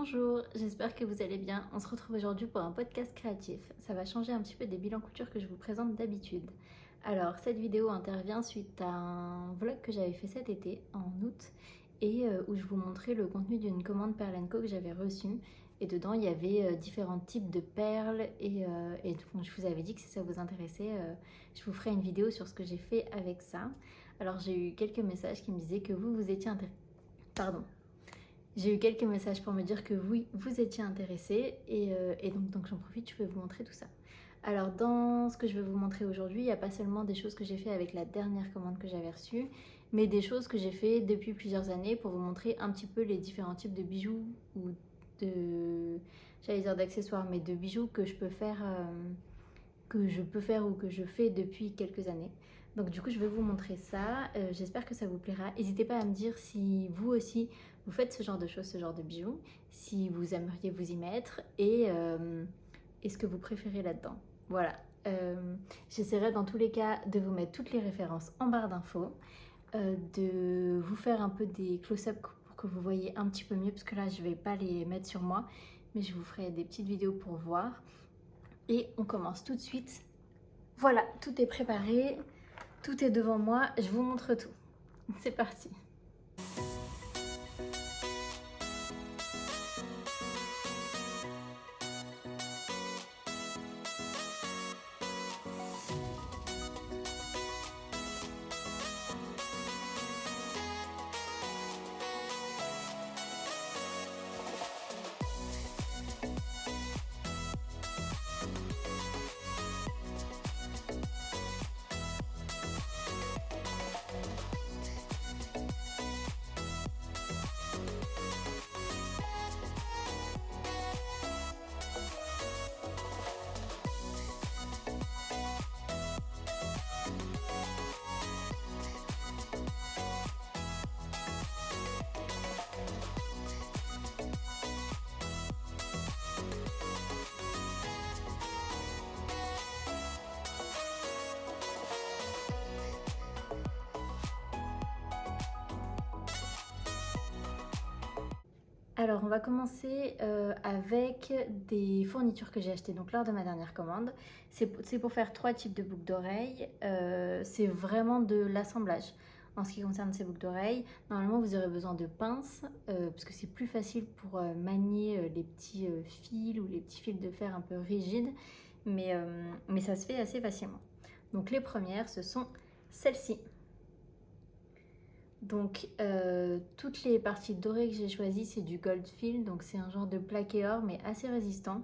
Bonjour, j'espère que vous allez bien. On se retrouve aujourd'hui pour un podcast créatif. Ça va changer un petit peu des bilans couture que je vous présente d'habitude. Alors, cette vidéo intervient suite à un vlog que j'avais fait cet été, en août, et où je vous montrais le contenu d'une commande Pearl & Co que j'avais reçue. Et dedans, il y avait différents types de perles et donc, je vous avais dit que si ça vous intéressait, je vous ferai une vidéo sur ce que j'ai fait avec ça. Alors, j'ai eu quelques messages qui me disaient que vous étiez intéressés. Pardon. J'ai eu quelques messages pour me dire que oui, vous étiez intéressés et donc j'en profite, je vais vous montrer tout ça. Alors dans ce que je vais vous montrer aujourd'hui, il n'y a pas seulement des choses que j'ai fait avec la dernière commande que j'avais reçue, mais des choses que j'ai fait depuis plusieurs années pour vous montrer un petit peu les différents types de bijoux ou j'allais dire d'accessoires, mais de bijoux que je peux faire ou que je fais depuis quelques années. Donc du coup, je vais vous montrer ça. J'espère que ça vous plaira. N'hésitez pas à me dire si vous aussi, vous faites ce genre de choses, ce genre de bijoux, si vous aimeriez vous y mettre et ce que vous préférez là-dedans. Voilà. J'essaierai dans tous les cas de vous mettre toutes les références en barre d'infos, de vous faire un peu des close-up pour que vous voyez un petit peu mieux, parce que là, je ne vais pas les mettre sur moi, mais je vous ferai des petites vidéos pour voir. Et on commence tout de suite. Voilà, tout est préparé, tout est devant moi, je vous montre tout. C'est parti. Alors on va commencer avec des fournitures que j'ai achetées donc lors de ma dernière commande. C'est pour faire 3 types de boucles d'oreilles. C'est vraiment de l'assemblage. En ce qui concerne ces boucles d'oreilles, normalement vous aurez besoin de pinces parce que c'est plus facile pour manier les petits fils ou les petits fils de fer un peu rigides, mais ça se fait assez facilement. Donc les premières, ce sont celles-ci. Donc toutes les parties dorées que j'ai choisies, c'est du gold fill, donc c'est un genre de plaqué or mais assez résistant.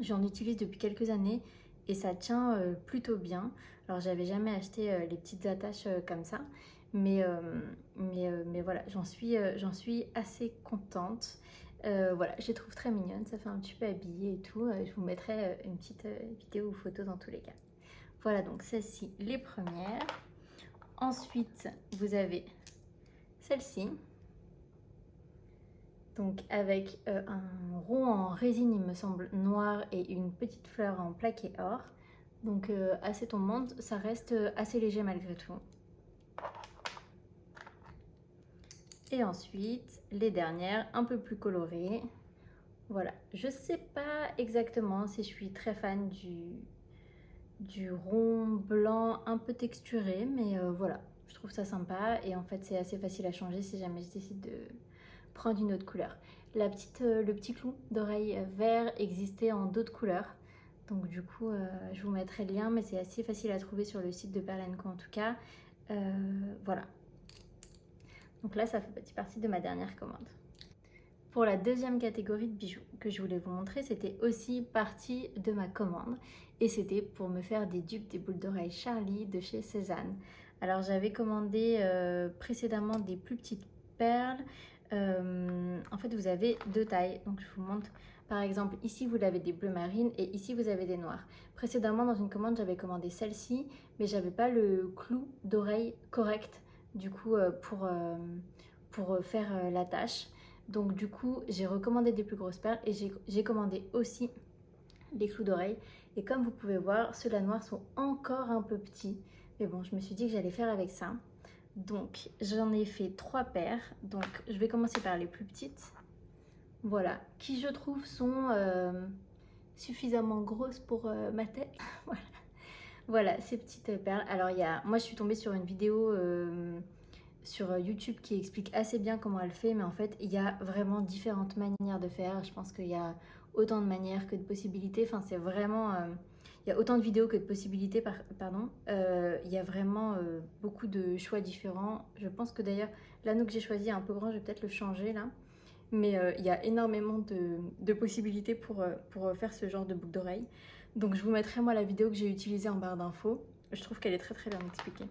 J'en utilise depuis quelques années et ça tient plutôt bien. Alors j'avais jamais acheté les petites attaches comme ça, mais voilà, j'en suis assez contente. Voilà, je les trouve très mignonnes, ça fait un petit peu habillé et tout. Je vous mettrai une petite vidéo ou photo dans tous les cas. Voilà donc celles-ci, les premières. Ensuite, vous avez celle-ci, donc avec un rond en résine, il me semble, noir et une petite fleur en plaqué or. Donc assez tombante, ça reste assez léger malgré tout. Et ensuite, les dernières, un peu plus colorées. Voilà, je sais pas exactement si je suis très fan du rond blanc un peu texturé, mais voilà. Je trouve ça sympa et en fait c'est assez facile à changer si jamais je décide de prendre une autre couleur. Le petit clou d'oreille vert existait en d'autres couleurs, donc du coup je vous mettrai le lien, mais c'est assez facile à trouver sur le site de Pearl & Co en tout cas. Voilà, donc là ça fait partie de ma dernière commande. Pour la deuxième catégorie de bijoux que je voulais vous montrer, c'était aussi partie de ma commande et c'était pour me faire des dupes des boucles d'oreilles Charlie de chez Cézanne. Alors j'avais commandé précédemment des plus petites perles. En fait vous avez 2 tailles, donc je vous montre. Par exemple ici vous avez des bleus marines et ici vous avez des noirs. Précédemment dans une commande j'avais commandé celle-ci, mais j'avais pas le clou d'oreille correct du coup pour faire l'attache. Donc du coup, j'ai recommandé des plus grosses perles et j'ai commandé aussi des clous d'oreilles. Et comme vous pouvez voir, ceux-là noirs sont encore un peu petits. Mais bon, je me suis dit que j'allais faire avec ça. Donc j'en ai fait 3 paires. Donc je vais commencer par les plus petites. voilà, qui je trouve sont suffisamment grosses pour ma tête. Voilà. Voilà, ces petites perles. Alors, moi, je suis tombée sur une vidéo sur YouTube qui explique assez bien comment elle fait, mais en fait, il y a vraiment différentes manières de faire. Je pense qu'il y a autant de manières que de possibilités. Enfin, c'est vraiment... il y a autant de vidéos que de possibilités, pardon. Il y a vraiment beaucoup de choix différents. Je pense que d'ailleurs, l'anneau que j'ai choisi est un peu grand, je vais peut-être le changer là. Mais il y a énormément de possibilités pour faire ce genre de boucle d'oreille. Donc je vous mettrai moi la vidéo que j'ai utilisée en barre d'infos. Je trouve qu'elle est très très bien expliquée.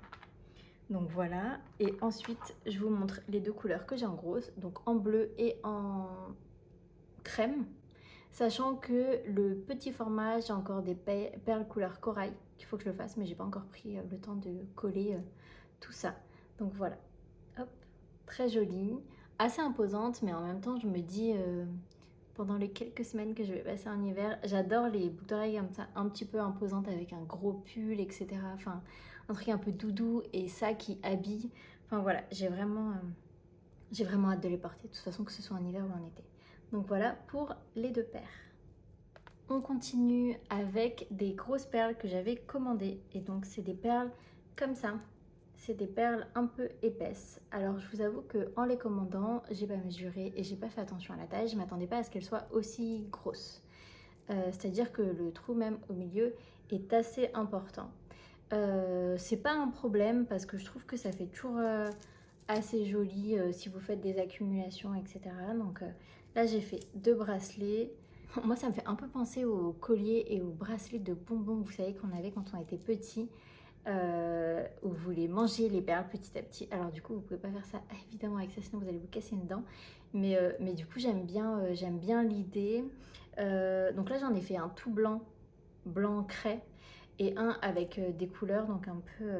Donc voilà, et ensuite je vous montre les deux couleurs que j'ai en grosse, donc en bleu et en crème. Sachant que le petit format, j'ai encore des perles couleur corail qu'il faut que je le fasse, mais j'ai pas encore pris le temps de coller tout ça. Donc voilà, hop, très jolie, assez imposante, mais en même temps je me dis pendant les quelques semaines que je vais passer en hiver, j'adore les boucles d'oreilles comme ça, un petit peu imposantes avec un gros pull, etc. Enfin, un truc un peu doudou et ça qui habille. Enfin voilà, j'ai vraiment hâte de les porter, de toute façon que ce soit en hiver ou en été. Donc voilà pour les deux paires. On continue avec des grosses perles que j'avais commandées. Et donc c'est des perles comme ça. C'est des perles un peu épaisses. Alors je vous avoue qu'en les commandant, j'ai pas mesuré et j'ai pas fait attention à la taille. Je m'attendais pas à ce qu'elles soient aussi grosses. C'est-à-dire que le trou même au milieu est assez important. C'est pas un problème parce que je trouve que ça fait toujours assez joli si vous faites des accumulations, etc. Donc là j'ai fait deux bracelets. Moi ça me fait un peu penser aux colliers et aux bracelets de bonbons, vous savez, qu'on avait quand on était petit, où vous les mangez les perles petit à petit. Alors du coup vous pouvez pas faire ça évidemment avec ça, sinon vous allez vous casser une dent. Mais du coup j'aime bien l'idée. Donc là j'en ai fait un tout blanc, blanc craie, et un avec des couleurs, donc un peu,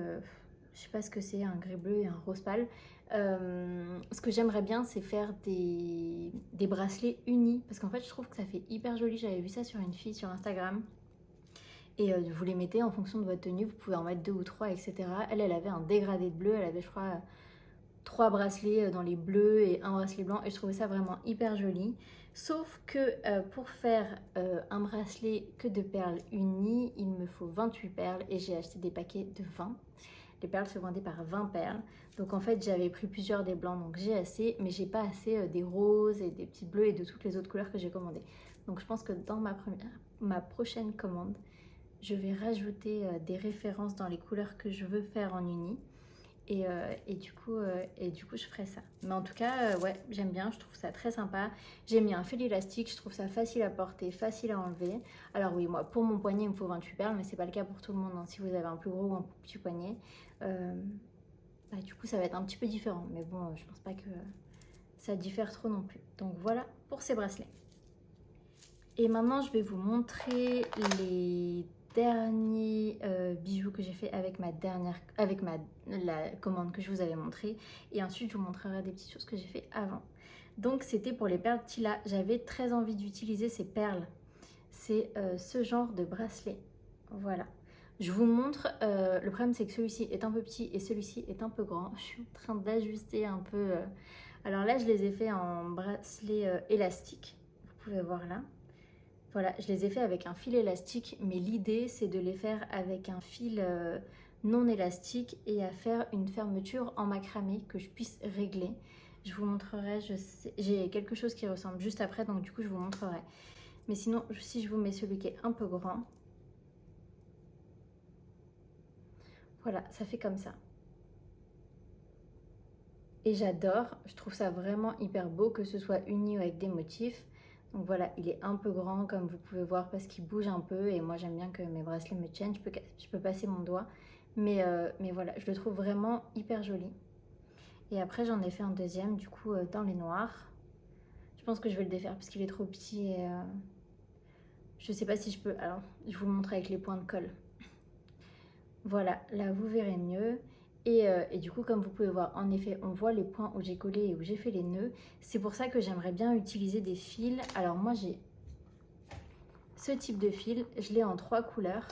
je sais pas ce que c'est, un gris bleu et un rose pâle. Ce que j'aimerais bien, c'est faire des bracelets unis, parce qu'en fait, je trouve que ça fait hyper joli. J'avais vu ça sur une fille sur Instagram. Et vous les mettez en fonction de votre tenue, vous pouvez en mettre 2 ou 3, etc. Elle avait un dégradé de bleu, elle avait, je crois, 3 bracelets dans les bleus et un bracelet blanc, et je trouvais ça vraiment hyper joli. Sauf que pour faire un bracelet que de perles unies, il me faut 28 perles et j'ai acheté des paquets de 20. Les perles se vendaient par 20 perles. Donc en fait, j'avais pris plusieurs des blancs, donc j'ai assez, mais j'ai pas assez des roses et des petits bleus et de toutes les autres couleurs que j'ai commandées. Donc je pense que dans ma prochaine commande, je vais rajouter des références dans les couleurs que je veux faire en uni. Et du coup, je ferai ça. Mais en tout cas, ouais, j'aime bien, je trouve ça très sympa. J'ai mis un fil élastique, je trouve ça facile à porter, facile à enlever. Alors oui, moi, pour mon poignet, il me faut 28 perles, mais c'est pas le cas pour tout le monde, hein. Si vous avez un plus gros ou un plus petit poignet, du coup, ça va être un petit peu différent. Mais bon, je pense pas que ça diffère trop non plus. Donc voilà pour ces bracelets. Et maintenant, je vais vous montrer les derniers bijoux que j'ai fait avec la commande que je vous avais montrée, et ensuite je vous montrerai des petites choses que j'ai fait avant. Donc c'était pour les perles Tila. J'avais très envie d'utiliser ces perles, c'est ce genre de bracelet. Voilà, je vous montre. Le problème c'est que celui-ci est un peu petit et celui-ci est un peu grand. Je suis en train d'ajuster un peu. Alors là je les ai fait en bracelet élastique, vous pouvez voir là. Voilà, je les ai fait avec un fil élastique, mais l'idée c'est de les faire avec un fil non élastique et à faire une fermeture en macramé que je puisse régler. Je vous montrerai, j'ai quelque chose qui ressemble juste après, donc du coup je vous montrerai. Mais sinon, si je vous mets celui qui est un peu grand, voilà, ça fait comme ça. Et j'adore, je trouve ça vraiment hyper beau que ce soit uni avec des motifs. Donc voilà, il est un peu grand comme vous pouvez voir parce qu'il bouge un peu et moi j'aime bien que mes bracelets me tiennent. Je peux passer mon doigt, mais voilà, je le trouve vraiment hyper joli. Et après j'en ai fait un deuxième du coup dans les noirs. Je pense que je vais le défaire parce qu'il est trop petit et je sais pas si je peux. Alors je vous montre avec les points de colle. Voilà, là vous verrez mieux. Et du coup, comme vous pouvez voir, en effet, on voit les points où j'ai collé et où j'ai fait les nœuds. C'est pour ça que j'aimerais bien utiliser des fils. Alors moi, j'ai ce type de fil. Je l'ai en 3 couleurs.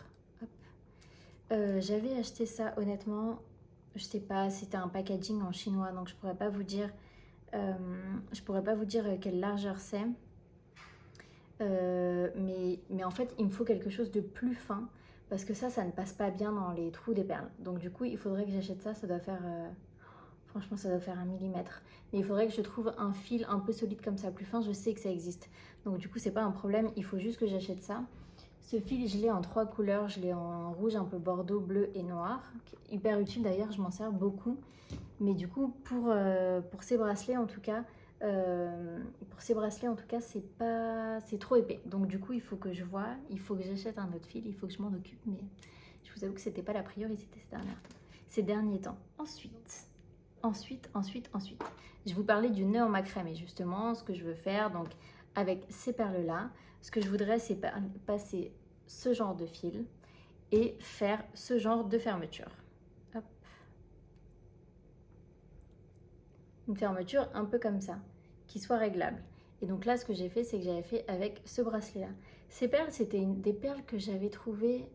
J'avais acheté ça, honnêtement, je sais pas, c'était un packaging en chinois, donc je pourrais pas vous dire quelle largeur c'est. mais en fait, il me faut quelque chose de plus fin parce que ça ne passe pas bien dans les trous des perles. Donc du coup, il faudrait que j'achète ça. Ça doit faire, franchement, ça doit faire 1 millimètre. Mais il faudrait que je trouve un fil un peu solide comme ça, plus fin. Je sais que ça existe. Donc du coup, c'est pas un problème. Il faut juste que j'achète ça. Ce fil, je l'ai en 3 couleurs. Je l'ai en rouge, un peu bordeaux, bleu et noir. Hyper utile d'ailleurs, je m'en sers beaucoup. Mais du coup, pour ces bracelets en tout cas, c'est trop épais. Donc du coup, il faut que je vois, il faut que j'achète un autre fil, il faut que je m'en occupe. Mais je vous avoue que c'était pas la priorité ces derniers temps. Ensuite, je vous parlais du nœud en macramé justement, ce que je veux faire. Donc avec ces perles là, ce que je voudrais, c'est passer ce genre de fil et faire ce genre de fermeture. Hop. Une fermeture un peu comme ça, qui soit réglable. Et donc là, ce que j'ai fait, c'est que j'avais fait avec ce bracelet-là. Ces perles, c'était des perles que j'avais trouvées,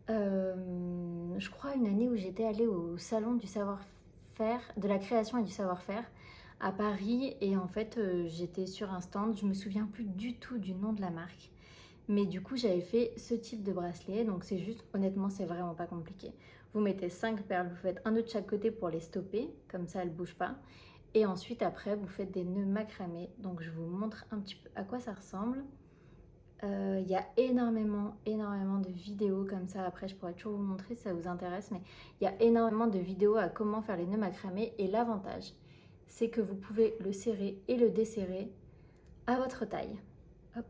je crois, une année où j'étais allée au salon du savoir-faire, de la création et du savoir-faire à Paris. Et en fait, j'étais sur un stand, je me souviens plus du tout du nom de la marque. Mais du coup, j'avais fait ce type de bracelet. Donc c'est juste, honnêtement, c'est vraiment pas compliqué. Vous mettez 5 perles, vous faites un nœud de chaque côté pour les stopper, comme ça elles ne bougent pas. Et ensuite, après, vous faites des nœuds macramés. Donc, je vous montre un petit peu à quoi ça ressemble. Il y a énormément de vidéos comme ça. Après, je pourrais toujours vous montrer si ça vous intéresse. Mais il y a énormément de vidéos à comment faire les nœuds macramés. Et l'avantage, c'est que vous pouvez le serrer et le desserrer à votre taille. Hop.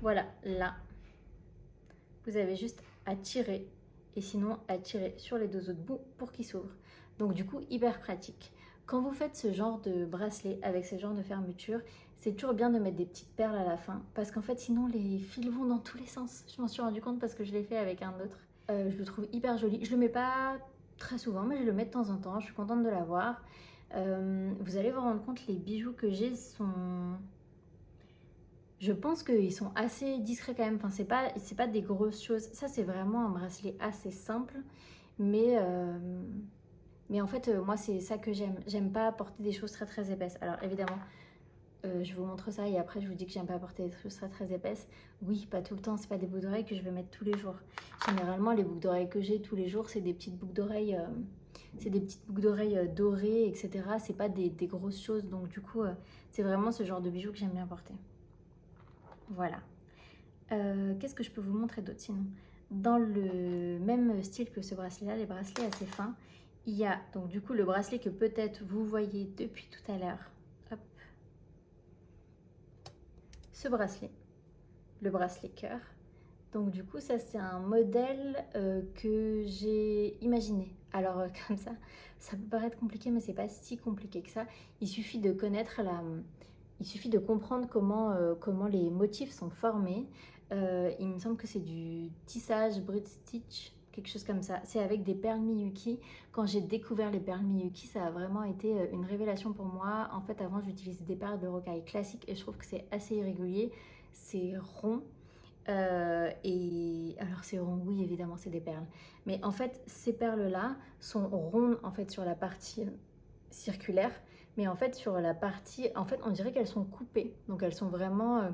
Voilà, là. Vous avez juste à tirer. Et sinon, à tirer sur les 2 autres bouts pour qu'ils s'ouvrent. Donc du coup, hyper pratique. Quand vous faites ce genre de bracelet avec ce genre de fermeture, c'est toujours bien de mettre des petites perles à la fin parce qu'en fait, sinon, les fils vont dans tous les sens. Je m'en suis rendu compte parce que je l'ai fait avec un autre. Je le trouve hyper joli. Je le mets pas très souvent, mais je le mets de temps en temps. Je suis contente de l'avoir. Vous allez vous rendre compte, les bijoux que j'ai sont... Je pense qu'ils sont assez discrets quand même. Enfin, c'est pas des grosses choses. Ça, c'est vraiment un bracelet assez simple, mais... Mais en fait, moi, c'est ça que j'aime. J'aime pas porter des choses très très épaisses. Alors évidemment, je vous montre ça et après je vous dis que j'aime pas porter des choses très très épaisses. Oui, pas tout le temps, c'est pas des boucles d'oreilles que je vais mettre tous les jours. Généralement, les boucles d'oreilles que j'ai tous les jours, c'est des petites boucles d'oreilles, dorées, etc. C'est pas des grosses choses. Donc du coup, c'est vraiment ce genre de bijoux que j'aime bien porter. Voilà. Qu'est-ce que je peux vous montrer d'autre sinon? Dans le même style que ce bracelet-là, les bracelets assez fins, il y a donc du coup le bracelet que peut-être vous voyez depuis tout à l'heure. Ce bracelet, le bracelet cœur. Donc du coup ça c'est un modèle que j'ai imaginé. Alors comme ça peut paraître compliqué mais c'est pas si compliqué que ça. Il suffit de connaître il suffit de comprendre comment les motifs sont formés. Il me semble que c'est du tissage Bridge Stitch, quelque chose comme ça. C'est avec des perles Miyuki. Quand j'ai découvert les perles Miyuki, ça a vraiment été une révélation pour moi. En fait, avant, j'utilisais des perles de rocaille classiques et je trouve que c'est assez irrégulier. C'est rond. Et alors c'est rond, oui, évidemment, c'est des perles. Mais en fait, ces perles-là sont rondes en fait sur la partie circulaire. Mais en fait, sur la partie, en fait, on dirait qu'elles sont coupées. Donc elles sont vraiment...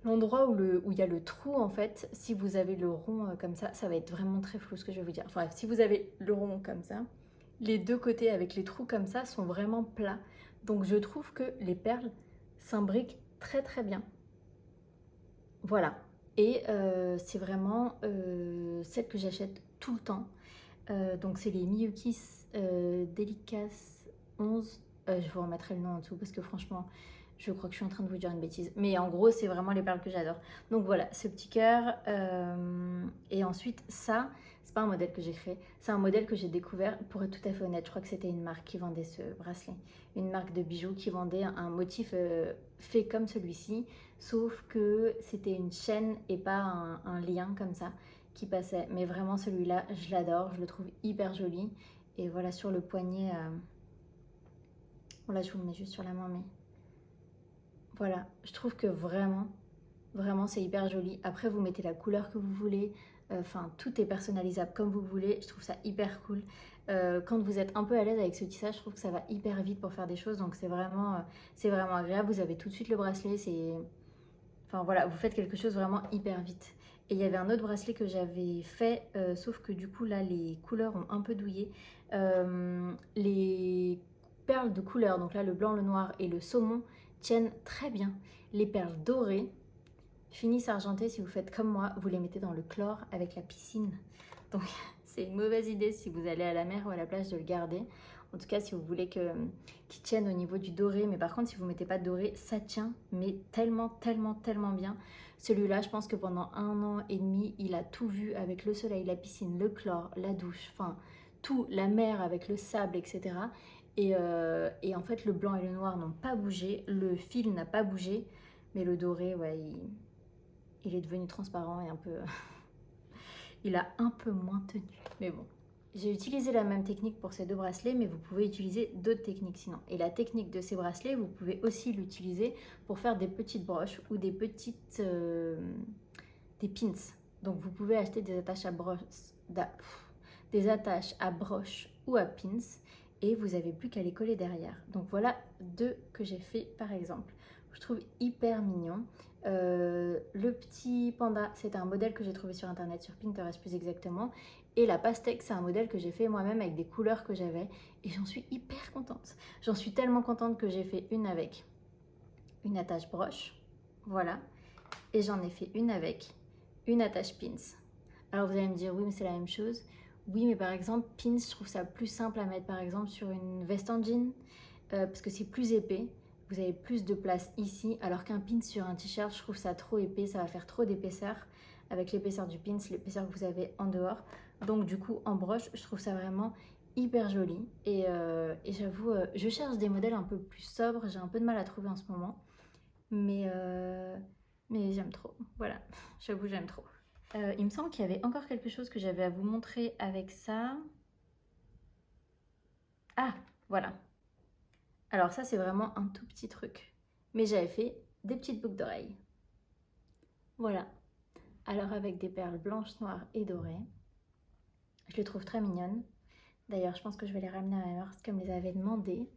L'endroit où il y a le trou, en fait, si vous avez le rond comme ça va être vraiment très flou ce que je vais vous dire. Enfin, si vous avez le rond comme ça, les 2 côtés avec les trous comme ça sont vraiment plats. Donc je trouve que les perles s'imbriquent très très bien. Voilà. Et c'est vraiment celle que j'achète tout le temps. Donc c'est les Miyuki Delicace 11. Je vous remettrai le nom en dessous parce que franchement... Je crois que je suis en train de vous dire une bêtise. Mais en gros, c'est vraiment les perles que j'adore. Donc voilà, ce petit cœur. Et ensuite, ça, c'est pas un modèle que j'ai créé. C'est un modèle que j'ai découvert. Pour être tout à fait honnête, je crois que c'était une marque qui vendait ce bracelet. Une marque de bijoux qui vendait un motif fait comme celui-ci. Sauf que c'était une chaîne et pas un lien comme ça qui passait. Mais vraiment, celui-là, je l'adore. Je le trouve hyper joli. Et voilà, sur le poignet... Voilà, je vous le mets juste sur la main, mais... Voilà, je trouve que vraiment c'est hyper joli. Après, vous mettez la couleur que vous voulez. Enfin, tout est personnalisable comme vous voulez. Je trouve ça hyper cool. Quand vous êtes un peu à l'aise avec ce tissage, je trouve que ça va hyper vite pour faire des choses, donc c'est vraiment agréable. Vous avez tout de suite le bracelet, enfin voilà, vous faites quelque chose vraiment hyper vite. Et il y avait un autre bracelet que j'avais fait, sauf que du coup là les couleurs ont un peu douillé. Les perles de couleur, donc là le blanc, le noir et le saumon tiennent très bien. Les perles dorées finissent argentées, si vous faites comme moi, vous les mettez dans le chlore avec la piscine. Donc c'est une mauvaise idée si vous allez à la mer ou à la plage de le garder. En tout cas, si vous voulez qu'il tienne au niveau du doré. Mais par contre, si vous ne mettez pas de doré, ça tient, mais tellement, tellement, tellement bien. Celui-là, je pense que pendant 1 an et demi, il a tout vu avec le soleil, la piscine, le chlore, la douche, enfin tout, la mer avec le sable, etc. Et en fait, le blanc et le noir n'ont pas bougé, le fil n'a pas bougé, mais le doré, ouais, il est devenu transparent et un peu... il a un peu moins tenu, mais bon. J'ai utilisé la même technique pour ces deux bracelets, mais vous pouvez utiliser d'autres techniques sinon. Et la technique de ces bracelets, vous pouvez aussi l'utiliser pour faire des petites broches ou des petites... des pins. Donc vous pouvez acheter des attaches à broches ou à pins et vous n'avez plus qu'à les coller derrière. Donc voilà deux que j'ai fait par exemple. Je trouve hyper mignon. Le petit panda, c'est un modèle que j'ai trouvé sur internet, sur Pinterest plus exactement. Et la pastèque, c'est un modèle que j'ai fait moi-même avec des couleurs que j'avais. Et j'en suis hyper contente. J'en suis tellement contente que j'ai fait une avec une attache broche. Voilà. Et j'en ai fait une avec une attache pins. Alors vous allez me dire, oui, mais c'est la même chose. Oui, mais par exemple, pins, je trouve ça plus simple à mettre par exemple sur une veste en jean. Parce que c'est plus épais. Vous avez plus de place ici, alors qu'un pin sur un t-shirt, je trouve ça trop épais, ça va faire trop d'épaisseur avec l'épaisseur du pin, l'épaisseur que vous avez en dehors. Donc du coup, en broche, je trouve ça vraiment hyper joli. Et j'avoue, je cherche des modèles un peu plus sobres, j'ai un peu de mal à trouver en ce moment. Mais j'aime trop, voilà, j'avoue, j'aime trop. Il me semble qu'il y avait encore quelque chose que j'avais à vous montrer avec ça. Ah, voilà. Alors ça, c'est vraiment un tout petit truc. Mais j'avais fait des petites boucles d'oreilles. Voilà. Alors avec des perles blanches, noires et dorées. Je les trouve très mignonnes. D'ailleurs, je pense que je vais les ramener à ma mère parce qu'elle me les avait demandées.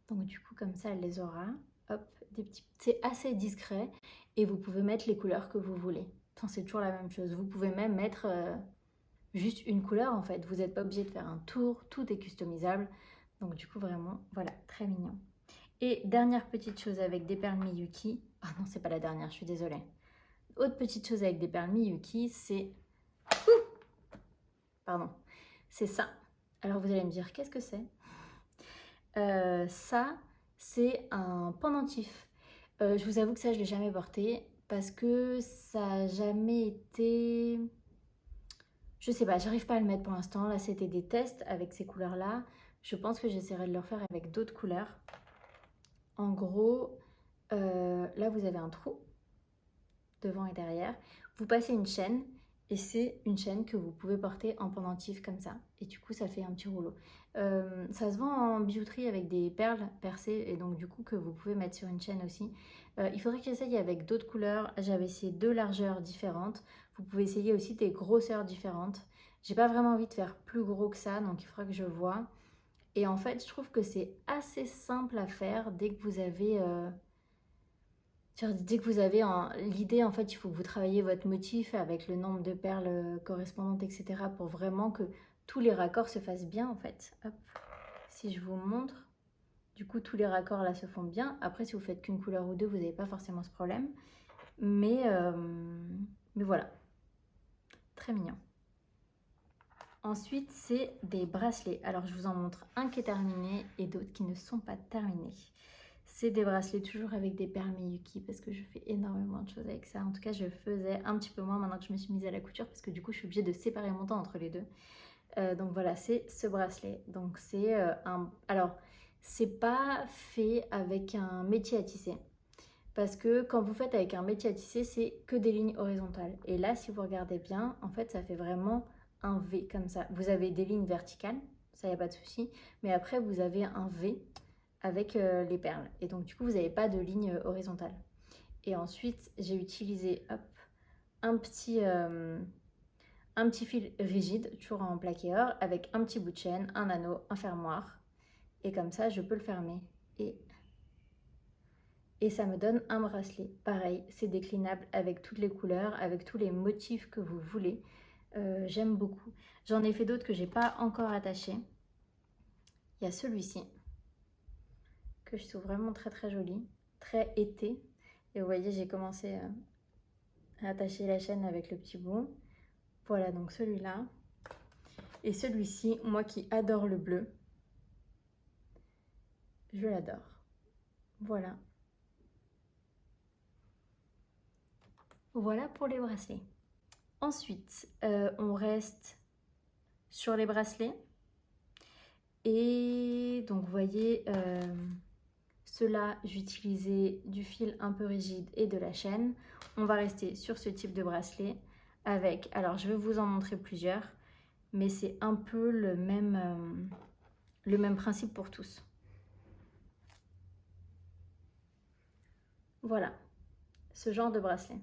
Donc du coup, comme ça, elle les aura. Hop, des petits... C'est assez discret. Et vous pouvez mettre les couleurs que vous voulez. Enfin, c'est toujours la même chose. Vous pouvez même mettre juste une couleur, en fait. Vous n'êtes pas obligé de faire un tour. Tout est customisable. Donc du coup, vraiment, voilà, très mignon. Et dernière petite chose avec des perles Miyuki. Ah non, c'est pas la dernière, je suis désolée. Autre petite chose avec des perles Miyuki, c'est... Pardon. C'est ça. Alors vous allez me dire, qu'est-ce que c'est? Ça, c'est un pendentif. Je vous avoue que ça, je ne l'ai jamais porté parce que ça n'a jamais été... Je sais pas, j'arrive pas à le mettre pour l'instant. Là, c'était des tests avec ces couleurs-là. Je pense que j'essaierai de le refaire avec d'autres couleurs. En gros, là, vous avez un trou devant et derrière. Vous passez une chaîne et c'est une chaîne que vous pouvez porter en pendentif comme ça. Et du coup, ça fait un petit rouleau. Ça se vend en bijouterie avec des perles percées et donc du coup que vous pouvez mettre sur une chaîne aussi. Il faudrait que j'essaye avec d'autres couleurs. J'avais essayé 2 largeurs différentes. Vous pouvez essayer aussi des grosseurs différentes. J'ai pas vraiment envie de faire plus gros que ça, donc il faudra que je vois. Et en fait, je trouve que c'est assez simple à faire dès que vous avez... dès que vous avez l'idée, en fait, il faut que vous travaillez votre motif avec le nombre de perles correspondantes, etc. pour vraiment que tous les raccords se fassent bien, en fait. Hop. Si je vous montre, du coup, tous les raccords là se font bien. Après, si vous faites qu'une couleur ou deux, vous n'avez pas forcément ce problème. Mais voilà, très mignon. Ensuite, c'est des bracelets. Alors, je vous en montre un qui est terminé et d'autres qui ne sont pas terminés. C'est des bracelets toujours avec des perles Miyuki parce que je fais énormément de choses avec ça. En tout cas, je faisais un petit peu moins maintenant que je me suis mise à la couture parce que du coup, je suis obligée de séparer mon temps entre les deux. Donc voilà, c'est ce bracelet. Donc c'est alors, c'est pas fait avec un métier à tisser. Parce que quand vous faites avec un métier à tisser, c'est que des lignes horizontales. Et là, si vous regardez bien, en fait, ça fait vraiment un V comme ça. Vous avez des lignes verticales, ça, il n'y a pas de souci. Mais après, vous avez un V avec les perles. Et donc, du coup, vous n'avez pas de ligne horizontale. Et ensuite, j'ai utilisé hop, un petit un petit fil rigide, toujours en plaqué or, avec un petit bout de chaîne, un anneau, un fermoir. Et comme ça, je peux le fermer. Et ça me donne un bracelet. Pareil, c'est déclinable avec toutes les couleurs, avec tous les motifs que vous voulez. J'aime beaucoup. J'en ai fait d'autres que j'ai pas encore attachés. Il y a celui-ci que je trouve vraiment très très joli, très été. Et vous voyez, j'ai commencé à attacher la chaîne avec le petit bout. Voilà donc celui-là. Et celui-ci, moi qui adore le bleu, je l'adore. Voilà. Voilà pour les bracelets. Ensuite, on reste sur les bracelets. Et donc, vous voyez, ceux-là, j'utilisais du fil un peu rigide et de la chaîne. On va rester sur ce type de bracelet avec... Alors, je vais vous en montrer plusieurs, mais c'est un peu le même principe pour tous. Voilà, ce genre de bracelet.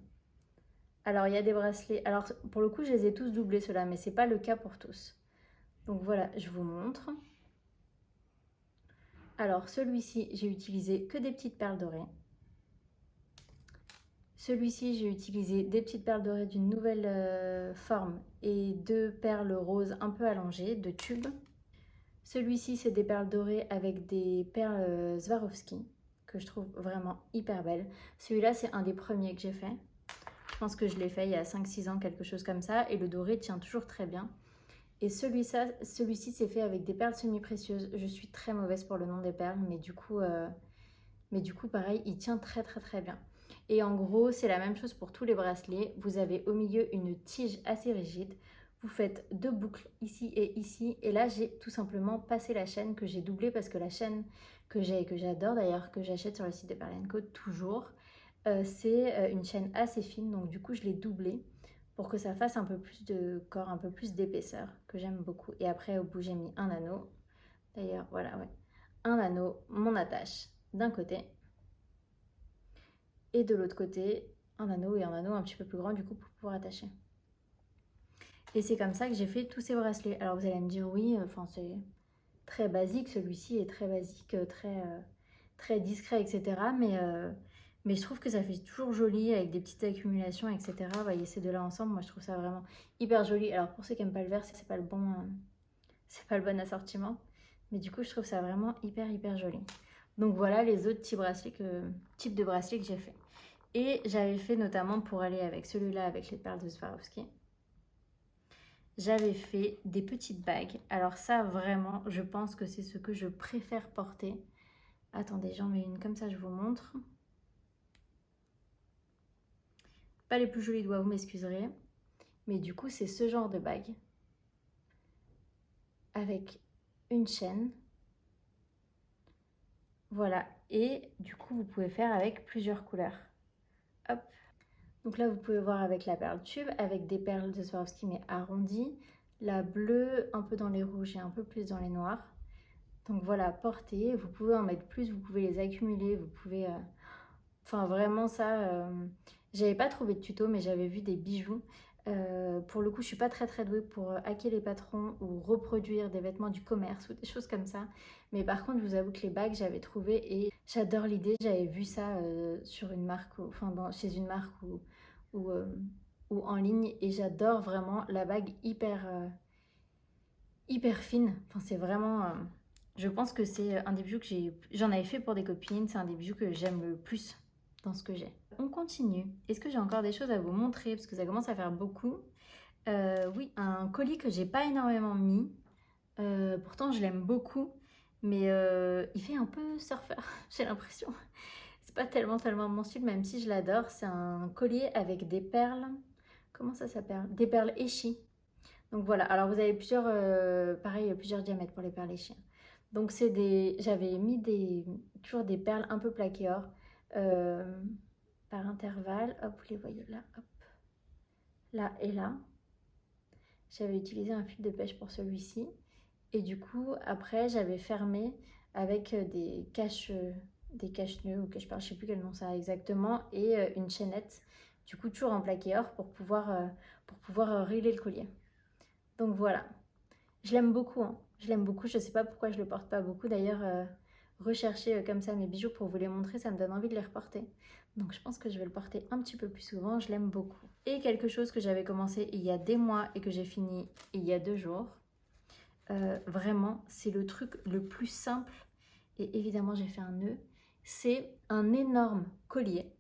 Alors, il y a des bracelets... Alors, pour le coup, je les ai tous doublés, ceux-là, mais ce n'est pas le cas pour tous. Donc, voilà, je vous montre. Alors, celui-ci, j'ai utilisé que des petites perles dorées. Celui-ci, j'ai utilisé des petites perles dorées d'une nouvelle forme et 2 perles roses un peu allongées de tube. Celui-ci, c'est des perles dorées avec des perles Swarovski que je trouve vraiment hyper belles. Celui-là, c'est un des premiers que j'ai fait. Je pense que je l'ai fait il y a 5-6 ans, quelque chose comme ça. Et le doré tient toujours très bien. Et celui-ci, c'est fait avec des perles semi-précieuses. Je suis très mauvaise pour le nom des perles, mais du coup, pareil, il tient très très très bien. Et en gros, c'est la même chose pour tous les bracelets. Vous avez au milieu une tige assez rigide. Vous faites 2 boucles ici et ici. Et là, j'ai tout simplement passé la chaîne que j'ai doublée parce que la chaîne que j'ai et que j'adore d'ailleurs, que j'achète sur le site de Pearl & Co toujours, c'est une chaîne assez fine. Donc du coup, je l'ai doublée pour que ça fasse un peu plus de corps, un peu plus d'épaisseur, que j'aime beaucoup. Et après, au bout, j'ai mis un anneau. D'ailleurs, voilà, ouais. Un anneau, mon attache d'un côté. Et de l'autre côté, un anneau et un anneau un petit peu plus grand du coup pour pouvoir attacher. Et c'est comme ça que j'ai fait tous ces bracelets. Alors vous allez me dire oui, c'est très basique, celui-ci est très basique, très discret, etc. Mais je trouve que ça fait toujours joli avec des petites accumulations, etc. Vous voyez ces deux-là ensemble, moi je trouve ça vraiment hyper joli. Alors pour ceux qui n'aiment pas le vert, c'est pas le bon assortiment. Mais du coup, je trouve ça vraiment hyper joli. Donc voilà les autres types de bracelets que j'ai fait. Et j'avais fait notamment pour aller avec celui-là avec les perles de Swarovski. J'avais fait des petites bagues. Alors ça vraiment, je pense que c'est ce que je préfère porter. Attendez, j'en mets une comme ça, je vous montre. Pas les plus jolis doigts, vous m'excuserez. Mais du coup, c'est ce genre de bague. Avec une chaîne. Voilà. Et du coup, vous pouvez faire avec plusieurs couleurs. Hop. Donc là, vous pouvez voir avec la perle tube, avec des perles de Swarovski mais arrondies. La bleue, un peu dans les rouges et un peu plus dans les noirs. Donc voilà, portez. Vous pouvez en mettre plus, vous pouvez les accumuler, vous pouvez... Enfin, vraiment ça... J'avais pas trouvé de tuto, mais j'avais vu des bijoux. Pour le coup, je suis pas très douée pour hacker les patrons ou reproduire des vêtements du commerce ou des choses comme ça. Mais par contre, je vous avoue que les bagues, j'avais trouvé et j'adore l'idée. J'avais vu ça sur une marque, chez une marque ou en ligne et j'adore vraiment la bague hyper fine. Enfin, c'est vraiment... je pense que c'est un des bijoux que j'en avais fait pour des copines. C'est un des bijoux que j'aime le plus dans ce que j'ai. On continue. Est-ce que j'ai encore des choses à vous montrer? Parce que ça commence à faire beaucoup. Oui, un colis que j'ai pas énormément mis. Pourtant, je l'aime beaucoup. Mais il fait un peu surfeur, j'ai l'impression. C'est pas tellement mon style, même si je l'adore. C'est un collier avec des perles. Comment ça s'appelle? Des perles échies. Donc voilà. Alors vous avez plusieurs diamètres pour les perles échies. Donc j'avais mis toujours des perles un peu plaquées or. Par intervalle, hop, vous les voyez là, hop, là et là. J'avais utilisé un fil de pêche pour celui-ci. Et du coup, après, j'avais fermé avec des cache-nœuds ou cache-perles, je ne sais plus quel nom ça a exactement, et une chaînette Du coup, toujours en plaqué or pour pouvoir régler le collier. Donc voilà, je l'aime beaucoup, hein. Je l'aime beaucoup, je sais pas pourquoi je le porte pas beaucoup. D'ailleurs, rechercher comme ça mes bijoux pour vous les montrer, ça me donne envie de les reporter. Donc je pense que je vais le porter un petit peu plus souvent, je l'aime beaucoup. Et quelque chose que j'avais commencé il y a des mois et que j'ai fini il y a 2 jours. Vraiment, c'est le truc le plus simple. Et évidemment, j'ai fait un nœud. C'est un énorme collier.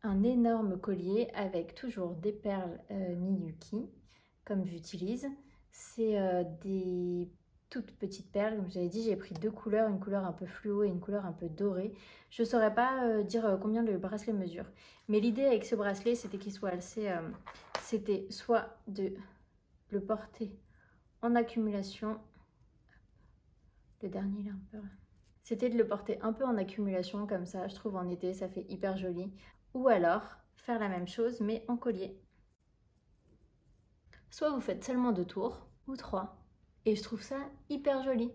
Un énorme collier avec toujours des perles Miyuki, comme j'utilise. C'est des toutes petites perles, comme j'avais dit, j'ai pris 2 couleurs, une couleur un peu fluo et une couleur un peu dorée. Je ne saurais pas dire combien le bracelet mesure, mais l'idée avec ce bracelet, c'était qu'il soit assez, c'était soit de le porter en accumulation, le dernier là un peu, c'était de le porter un peu en accumulation comme ça, je trouve en été ça fait hyper joli, ou alors faire la même chose mais en collier. Soit vous faites seulement 2 tours ou 3. Et je trouve ça hyper joli.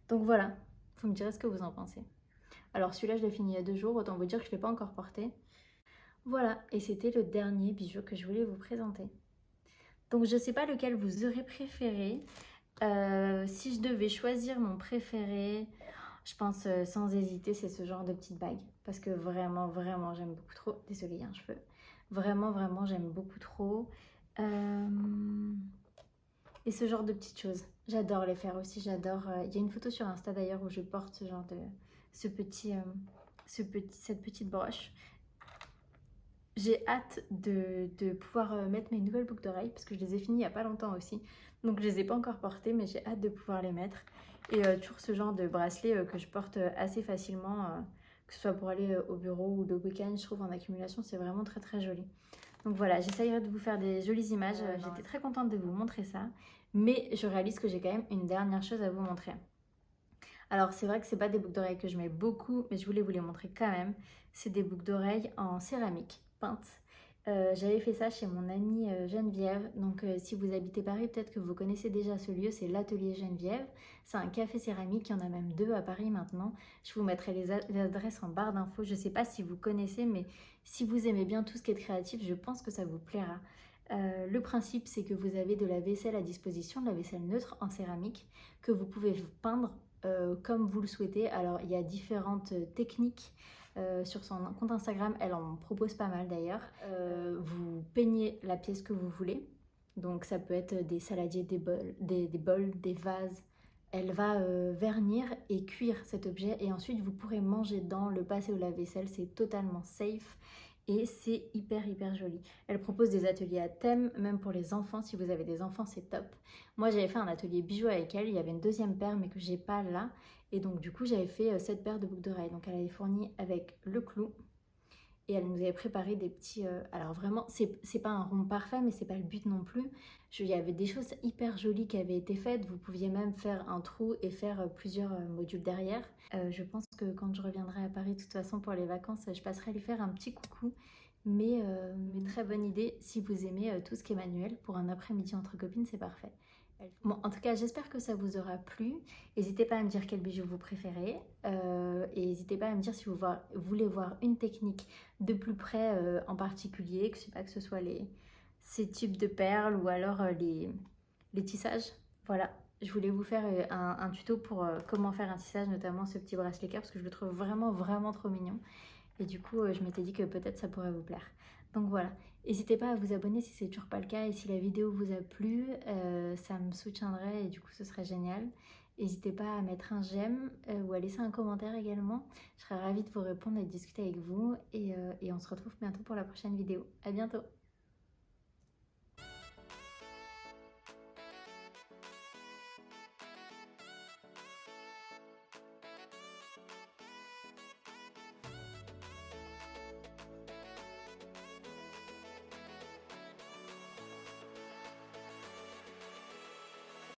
Donc voilà, vous me direz ce que vous en pensez. Alors celui-là, je l'ai fini il y a 2 jours, autant vous dire que je ne l'ai pas encore porté. Voilà, et c'était le dernier bijou que je voulais vous présenter. Donc je ne sais pas lequel vous aurez préféré. Si je devais choisir mon préféré, je pense sans hésiter, c'est ce genre de petite bague. Parce que vraiment, vraiment, j'aime beaucoup trop. Désolée, il y a un cheveu. Vraiment, vraiment, j'aime beaucoup trop. Et ce genre de petites choses, j'adore les faire aussi, j'adore. Il y a une photo sur Insta d'ailleurs où je porte ce genre de, cette petite broche. J'ai hâte de pouvoir mettre mes nouvelles boucles d'oreilles parce que je les ai finies il n'y a pas longtemps aussi. Donc je les ai pas encore portées, mais j'ai hâte de pouvoir les mettre. Et toujours ce genre de bracelet que je porte assez facilement, que ce soit pour aller au bureau ou le week-end, je trouve en accumulation, c'est vraiment très très joli. Donc voilà, j'essayerai de vous faire des jolies images. J'étais très contente de vous montrer ça. Mais je réalise que j'ai quand même une dernière chose à vous montrer. Alors c'est vrai que c'est pas des boucles d'oreilles que je mets beaucoup, mais je voulais vous les montrer quand même. C'est des boucles d'oreilles en céramique peinte. J'avais fait ça chez mon amie Geneviève. Donc si vous habitez Paris, peut-être que vous connaissez déjà ce lieu, c'est l'Atelier Geneviève. C'est un café céramique, il y en a même 2 à Paris maintenant. Je vous mettrai les adresses en barre d'infos. Je ne sais pas si vous connaissez, mais si vous aimez bien tout ce qui est créatif, je pense que ça vous plaira. Le principe, c'est que vous avez de la vaisselle à disposition, de la vaisselle neutre en céramique, que vous pouvez peindre comme vous le souhaitez. Alors, il y a différentes techniques. Sur son compte Instagram, elle en propose pas mal d'ailleurs. Vous peignez la pièce que vous voulez. Donc, ça peut être des saladiers, des bols, des vases. Elle va vernir et cuire cet objet et ensuite vous pourrez manger dedans, le passer au lave-vaisselle. C'est totalement safe. Et c'est hyper hyper joli. Elle propose des ateliers à thème, même pour les enfants. Si vous avez des enfants, c'est top. Moi, j'avais fait un atelier bijoux avec elle. Il y avait une deuxième paire, mais que j'ai pas là. Et donc, du coup, j'avais fait cette paire de boucles d'oreilles. Donc, elle avait fourni avec le clou. Et elle nous avait préparé des petits... alors vraiment, c'est pas un rond parfait, mais c'est pas le but non plus. Il y avait des choses hyper jolies qui avaient été faites. Vous pouviez même faire un trou et faire plusieurs modules derrière. Je pense que quand je reviendrai à Paris, de toute façon, pour les vacances, je passerai lui faire un petit coucou. Mais très bonne idée, si vous aimez tout ce qui est manuel, pour un après-midi entre copines, c'est parfait. Bon, en tout cas, j'espère que ça vous aura plu. N'hésitez pas à me dire quel bijou vous préférez. Et n'hésitez pas à me dire si vous voulez voir une technique de plus près en particulier, que, je sais pas, que ce soit ces tubes de perles ou alors les tissages. Voilà, je voulais vous faire un tuto pour comment faire un tissage, notamment ce petit bracelet cœur, parce que je le trouve vraiment, vraiment trop mignon. Et du coup, je m'étais dit que peut-être ça pourrait vous plaire. Donc voilà, n'hésitez pas à vous abonner si c'est toujours pas le cas et si la vidéo vous a plu, ça me soutiendrait et du coup ce serait génial. N'hésitez pas à mettre un j'aime ou à laisser un commentaire également. Je serais ravie de vous répondre et de discuter avec vous et on se retrouve bientôt pour la prochaine vidéo. À bientôt!